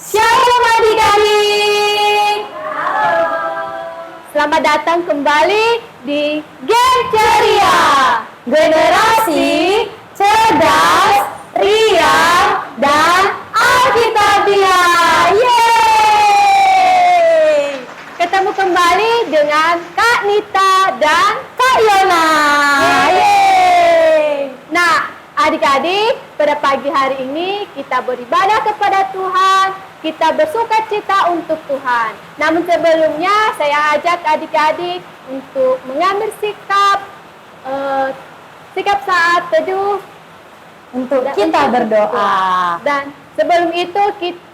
Shalom adik-adik. Selamat datang kembali di Game Ceria, generasi cerdas, riang, dan alkitabiah. Yeay! Ketemu kembali dengan Kak Nita dan Kak Yona. Yeay! Nah, adik-adik, pada pagi hari ini kita beribadah kepada Tuhan. Kita bersuka cita untuk Tuhan. Namun sebelumnya saya ajak adik-adik untuk mengambil sikap saat teduh untuk kita berdoa. Dan sebelum itu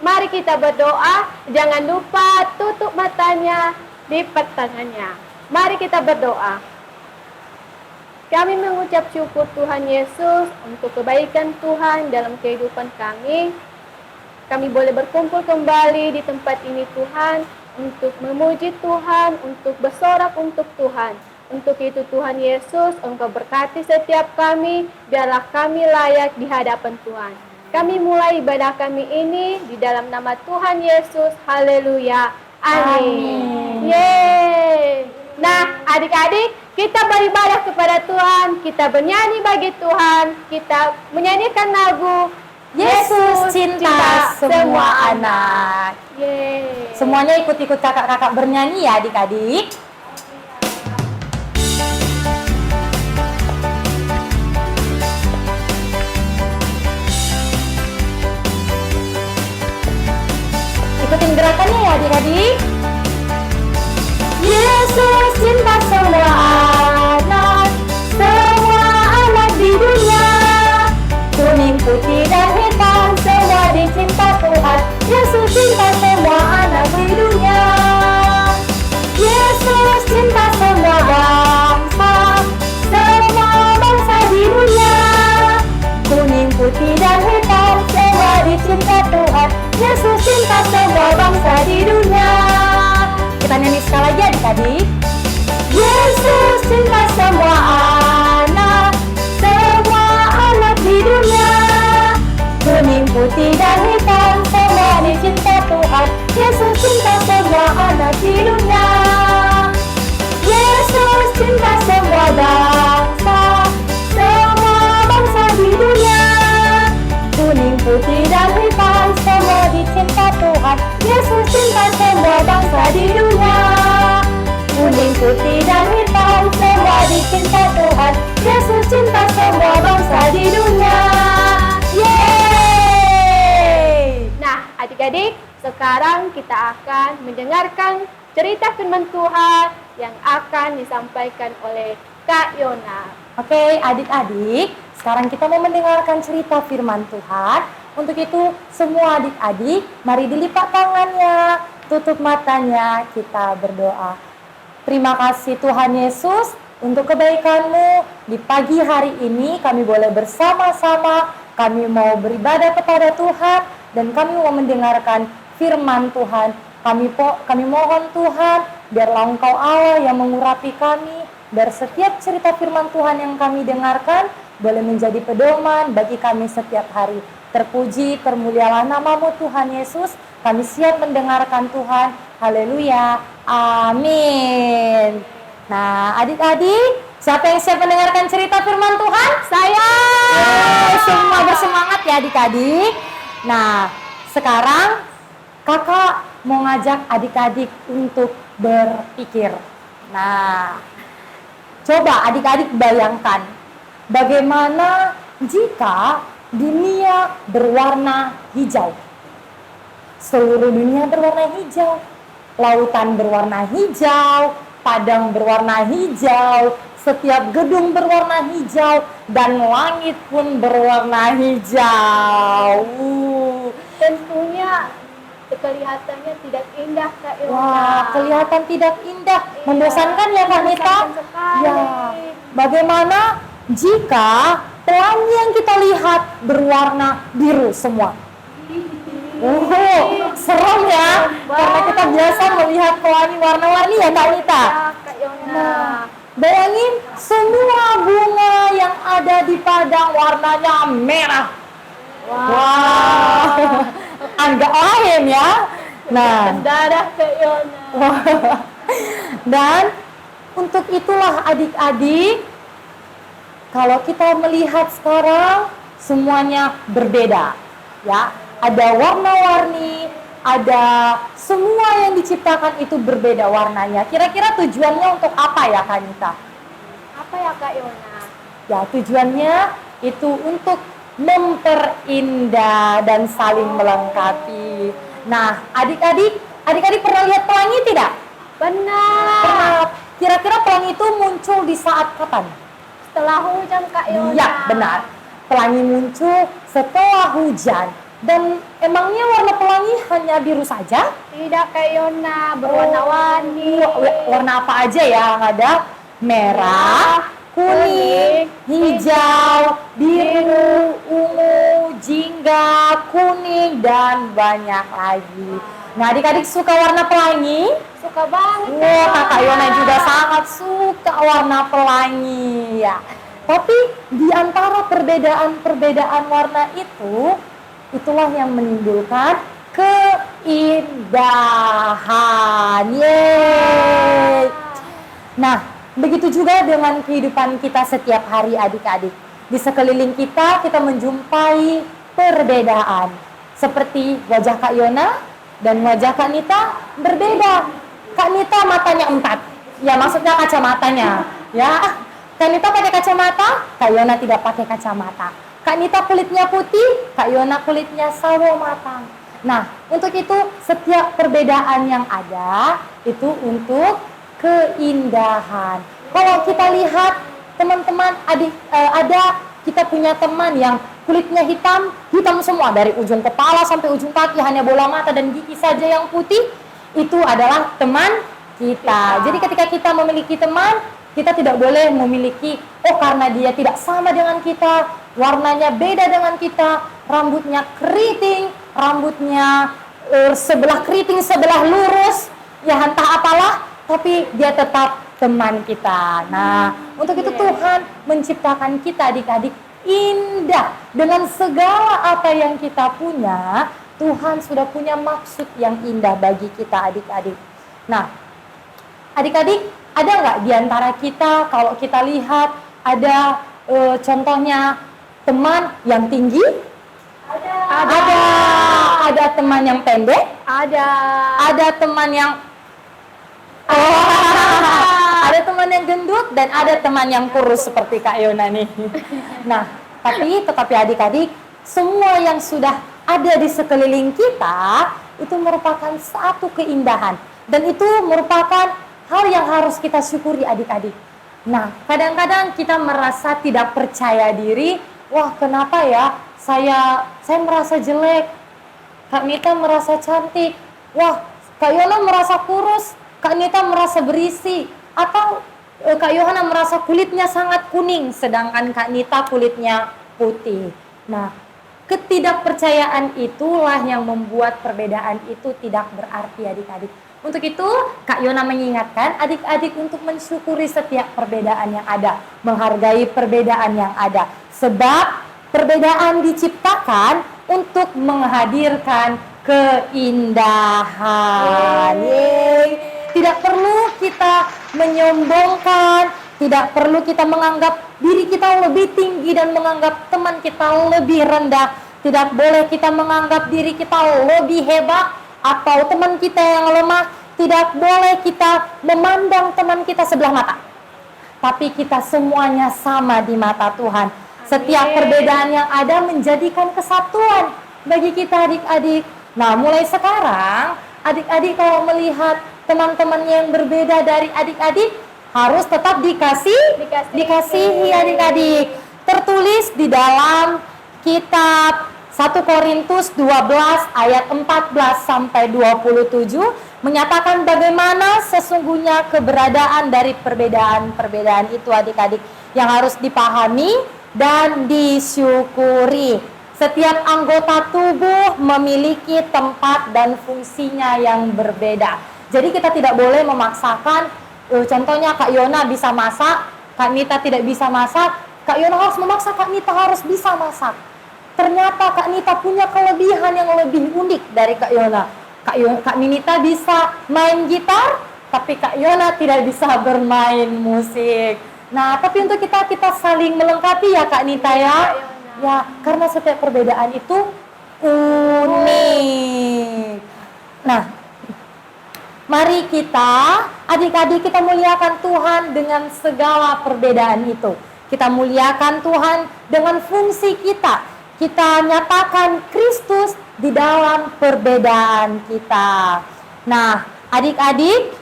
mari kita berdoa. Jangan lupa tutup matanya, lipat tangannya. Mari kita berdoa. Kami mengucap syukur Tuhan Yesus untuk kebaikan Tuhan dalam kehidupan kami. Kami boleh berkumpul kembali di tempat ini Tuhan, untuk memuji Tuhan, untuk bersorak untuk Tuhan. Untuk itu Tuhan Yesus, Engkau berkati setiap kami, biarlah kami layak di hadapan Tuhan. Kami mulai ibadah kami ini di dalam nama Tuhan Yesus. Haleluya. Amin. Yeay. Nah, adik-adik, kita beribadah kepada Tuhan, kita bernyanyi bagi Tuhan, kita menyanyikan lagu Yesus cinta semua anak. Yeay. Semuanya ikut-ikut kakak-kakak bernyanyi ya adik-adik. Ikutin gerakannya ya adik-adik. Yesus cinta semua anak di dunia. Kuning, putih, dan hitam, semua dicinta Tuhan. Yesus cinta semua anak di dunia. Yesus cinta semua bangsa di dunia. Kuning, putih, dan hitam, semua dicinta Tuhan. Yesus cinta semua bangsa di dunia. Kita nyanyi sekali lagi adik-adik. Yesus cinta semua anak di dunia. Kuning, putih, dan hitam, semua dicinta Tuhan. Yesus cinta semua anak di dunia. Yesus cinta semua bangsa di dunia. Kuning, putih, dan hitam, semua dicinta Tuhan. Yesus cinta semua bangsa di dunia. Kuning, putih, dan hitam, semua dicinta Tuhan. Yesus cinta semua bangsa di dunia. Yeay! Nah, adik-adik, sekarang kita akan mendengarkan cerita firman Tuhan yang akan disampaikan oleh Kak Yona. Oke, adik-adik, sekarang kita mau mendengarkan cerita firman Tuhan. Untuk itu, semua adik-adik, mari dilipat tangannya, tutup matanya, kita berdoa. Terima kasih Tuhan Yesus untuk kebaikan-Mu. Di pagi hari ini kami boleh bersama-sama, kami mau beribadah kepada Tuhan, dan kami mau mendengarkan firman Tuhan. Kami mohon Tuhan, biarlah Engkau Allah yang mengurapi kami, biar setiap cerita firman Tuhan yang kami dengarkan boleh menjadi pedoman bagi kami setiap hari. Terpuji, termulialah nama-Mu Tuhan Yesus. Kami siap mendengarkan Tuhan. Haleluya. Amin. Nah, adik-adik, siapa yang siap mendengarkan cerita firman Tuhan? Saya. Semua bersemangat ya adik-adik. Nah, sekarang kakak mau ngajak adik-adik untuk berpikir. Nah, coba adik-adik bayangkan, bagaimana jika dunia berwarna hijau? Seluruh dunia berwarna hijau, lautan berwarna hijau, padang berwarna hijau, setiap gedung berwarna hijau, dan langit pun berwarna hijau. Tentunya kelihatannya tidak indah, Kak Yona. Wah, kelihatan tidak indah, membosankan ya Kak Nita? Ya, bagaimana jika pelangi yang kita lihat berwarna biru semua? Serem ya, karena kita biasa melihat pelangi warna-warni ya Kak Nita. Kak Yona. Nah, bayangin semua bunga yang ada di padang warnanya merah. Wow. Agak lain ya. Nah, Darah Kak Yona. dan untuk itulah adik-adik, kalau kita melihat sekarang semuanya berbeda, ya. Ada warna-warni, ada semua yang diciptakan itu berbeda warnanya. Kira-kira tujuannya untuk apa ya Kak Nita? Apa ya Kak Yona? Ya, tujuannya itu untuk memperindah dan saling melengkapi. Nah, adik-adik pernah lihat pelangi tidak? Benar. Pernah. Kira-kira pelangi itu muncul di saat kapan? Setelah hujan Kak Yona. Iya, benar. Pelangi muncul setelah hujan. Dan emangnya warna pelangi hanya biru saja? Tidak Kak Yona, berwarna-warni. Warna apa aja ya? Ada merah, kuning, hijau, biru, ungu, jingga, kuning, dan banyak lagi. Nah, adik-adik suka warna pelangi? Suka banget. Wah, Kakak Yona juga sangat suka warna pelangi ya. Tapi di antara perbedaan warna itu, itulah yang menimbulkan keindahan. Yeay. Nah, begitu juga dengan kehidupan kita setiap hari adik-adik. Di sekeliling kita menjumpai perbedaan. Seperti wajah Kak Yona dan wajah Kak Nita berbeda. Kak Nita matanya 4. Ya, maksudnya kacamatanya. Ya, Kak Nita pakai kacamata, Kak Yona tidak pakai kacamata. Kak Nita kulitnya putih, Kak Yona kulitnya sawo matang. Nah, untuk itu setiap perbedaan yang ada itu untuk keindahan. Kalau kita lihat teman-teman kita punya teman yang kulitnya hitam semua dari ujung kepala sampai ujung kaki, hanya bola mata dan gigi saja yang putih, itu adalah teman kita. Jadi ketika kita memiliki teman, kita tidak boleh memiliki, karena dia tidak sama dengan kita, warnanya beda dengan kita, rambutnya keriting, rambutnya sebelah keriting, sebelah lurus, ya entah apalah, tapi dia tetap teman kita. Nah, untuk itu Tuhan menciptakan kita adik-adik indah. Dengan segala apa yang kita punya, Tuhan sudah punya maksud yang indah bagi kita adik-adik. Nah, adik-adik, ada nggak di antara kita kalau kita lihat ada contohnya teman yang tinggi? Ada teman yang pendek? Ada teman yang ada teman yang gendut dan ada teman yang kurus seperti Kak Yona nih. Nah, tetapi adik-adik, semua yang sudah ada di sekeliling kita itu merupakan satu keindahan dan itu merupakan hal yang harus kita syukuri adik-adik. Nah, kadang-kadang kita merasa tidak percaya diri. Wah, kenapa ya? Saya merasa jelek. Kak Nita merasa cantik. Wah, Kak Yona merasa kurus. Kak Nita merasa berisi. Atau Kak Yohana merasa kulitnya sangat kuning, sedangkan Kak Nita kulitnya putih. Nah, ketidakpercayaan itulah yang membuat perbedaan itu tidak berarti adik-adik. Untuk itu, Kak Yona mengingatkan adik-adik untuk mensyukuri setiap perbedaan yang ada, menghargai perbedaan yang ada. Sebab perbedaan diciptakan untuk menghadirkan keindahan. Yeay. Tidak perlu kita menyombongkan, tidak perlu kita menganggap diri kita lebih tinggi dan menganggap teman kita lebih rendah. Tidak boleh kita menganggap diri kita lebih hebat atau teman kita yang lemah. Tidak boleh kita memandang teman kita sebelah mata. Tapi kita semuanya sama di mata Tuhan. Setiap perbedaan yang ada menjadikan kesatuan bagi kita adik-adik. Nah, mulai sekarang adik-adik kalau melihat teman-teman yang berbeda dari adik-adik harus tetap dikasihi adik-adik. Tertulis di dalam kitab 1 Korintus 12 ayat 14 sampai 27 menyatakan bagaimana sesungguhnya keberadaan dari perbedaan-perbedaan itu adik-adik yang harus dipahami dan disyukuri. Setiap anggota tubuh memiliki tempat dan fungsinya yang berbeda. Jadi kita tidak boleh memaksakan, contohnya Kak Yona bisa masak, Kak Nita tidak bisa masak, Kak Yona harus memaksa Kak Nita harus bisa masak. ternyata Kak Nita punya kelebihan yang lebih unik dari Kak Yona. Kak Ninita bisa main gitar, tapi Kak Yona tidak bisa bermain musik. Nah, tapi untuk kita saling melengkapi ya Kak Nita ya. Ya, karena setiap perbedaan itu unik. Nah, mari kita, adik-adik, kita muliakan Tuhan dengan segala perbedaan itu. Kita muliakan Tuhan dengan fungsi kita. Kita nyatakan Kristus di dalam perbedaan kita. Nah, adik-adik,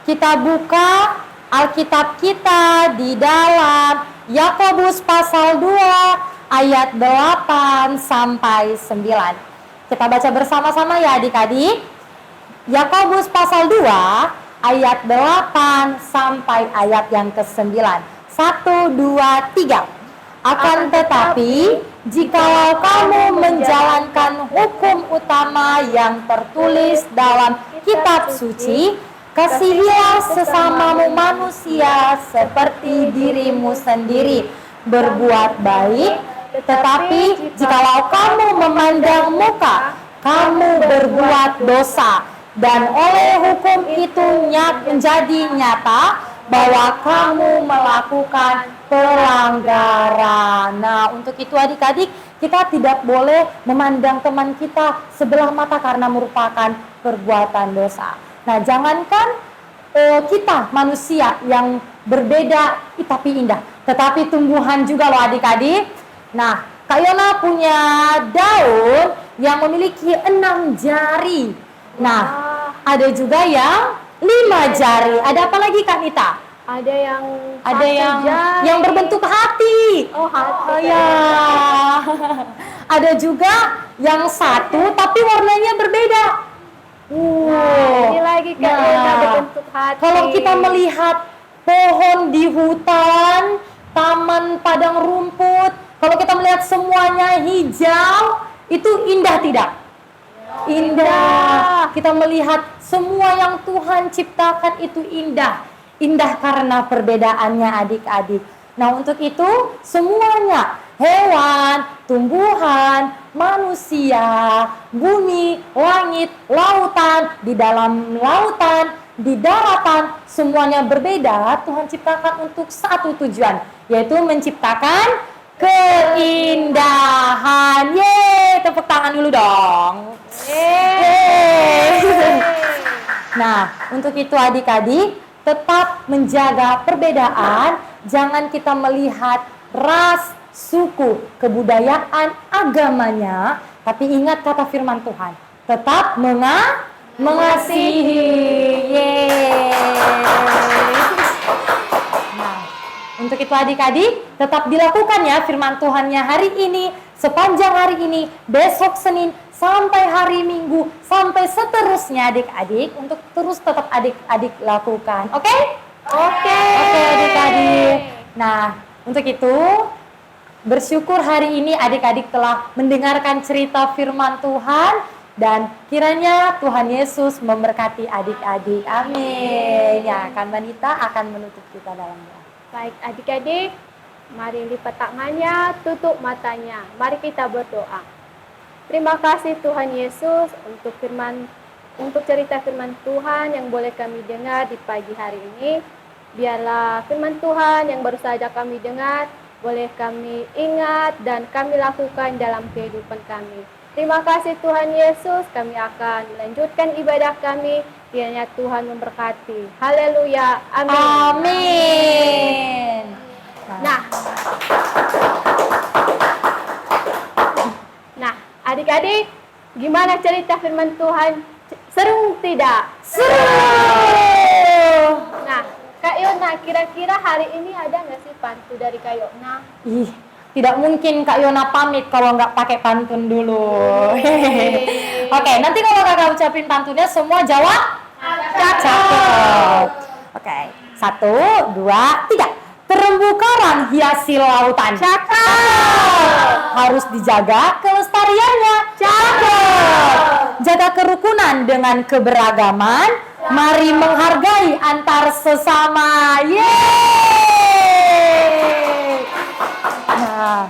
kita buka Alkitab kita di dalam Yakobus pasal 2 ayat 8 sampai 9. Kita baca bersama-sama ya adik-adik. Yakobus pasal 2 ayat 8 sampai ayat yang ke-9. 1, 2, 3. Akan tetapi, jikalau kamu menjalankan hukum utama yang tertulis dalam kitab suci, kasihilah sesamamu manusia seperti dirimu sendiri, berbuat baik. Tetapi jikalau kamu memandang muka, kamu berbuat dosa, dan oleh hukum itu menjadi nyata bahwa kamu melakukan pelanggaran. Nah, untuk itu adik-adik, kita tidak boleh memandang teman kita sebelah mata karena merupakan perbuatan dosa. Nah, jangankan kita manusia yang berbeda tapi indah, tetapi tumbuhan juga loh adik-adik. Nah, Kak Yona punya daun yang memiliki 6 jari. Nah, ada juga yang 5 jari. Ada apa lagi Kak Nita? Ada yang yang berbentuk hati. Oh, hati. Oh ya. Ada juga yang satu tapi warnanya berbeda. Ini lagi Kak Yona berbentuk hati. Kalau kita melihat pohon di hutan, taman padang rumput, kalau kita melihat semuanya hijau, itu indah tidak? Indah. Kita melihat semua yang Tuhan ciptakan itu indah. Indah karena perbedaannya adik-adik. Nah, untuk itu semuanya, hewan, tumbuhan, manusia, bumi, langit, lautan, di dalam lautan, di daratan, semuanya berbeda. Tuhan ciptakan untuk satu tujuan, yaitu menciptakan keindahan. Yeay, tepuk tangan dulu dong. Nah, untuk itu adik-adik, tetap menjaga perbedaan. Jangan kita melihat ras, suku, kebudayaan, agamanya, tapi ingat kata firman Tuhan, tetap mengasihi. Nah, untuk itu adik-adik, tetap dilakukan ya firman Tuhannya hari ini, sepanjang hari ini, besok Senin, sampai hari Minggu, sampai seterusnya adik-adik, untuk terus tetap adik-adik lakukan. Oke? Oke adik-adik. Nah, untuk itu, bersyukur hari ini adik-adik telah mendengarkan cerita firman Tuhan, dan kiranya Tuhan Yesus memberkati adik-adik. Amin. Ya, Kak Wanita akan menutup kita dalam doa. Baik adik-adik, mari lipat tangannya, tutup matanya. Mari kita berdoa. Terima kasih Tuhan Yesus untuk cerita firman Tuhan yang boleh kami dengar di pagi hari ini. Biarlah firman Tuhan yang baru saja kami dengar boleh kami ingat dan kami lakukan dalam kehidupan kami. Terima kasih Tuhan Yesus, kami akan melanjutkan ibadah kami. Kiranya Tuhan memberkati. Haleluya. Amin. Amin. Nah, adik-adik, gimana cerita firman Tuhan? Seru tidak? Seru. Nah, Kak Yona, kira-kira hari ini ada nggak sih pantun dari Kak Yona? Ih, tidak mungkin Kak Yona pamit kalau nggak pakai pantun dulu. Oke, nanti kalau kakak ucapin pantunnya semua jawab? Cakep. Oke, 1, 2, 3. Terumbu karang hiasi lautan. Cakep. Harus dijaga kelestariannya. Cakep. Jaga kerukunan dengan keberagaman. Mari menghargai antar sesama. Yeay. Nah,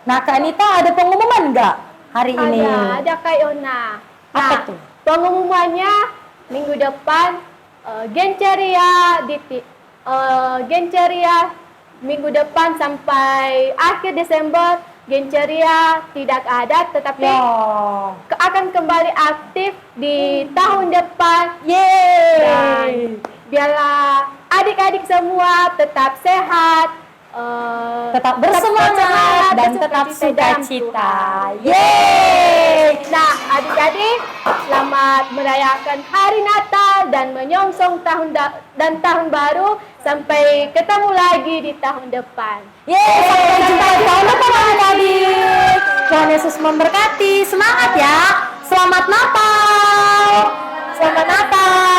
Nah, Kak Anita ada pengumuman nggak hari ini? Ada Kak Yona. Apa tuh? Pengumumannya minggu depan Genceria minggu depan sampai akhir Desember Genceria tidak ada, tetapi Ya. akan kembali aktif di tahun depan. Dan Yeay. biarlah adik-adik semua tetap sehat, Tetap bersemangat dan tetap sukacita. Yeay. Nah, adik-adik, selamat merayakan Hari Natal dan menyongsong tahun baru. Sampai ketemu lagi di tahun depan. Yeay, sampai jumpa di tahun depan adik-adik. Tuhan Yesus memberkati. Semangat ya. Selamat Natal. Selamat Natal.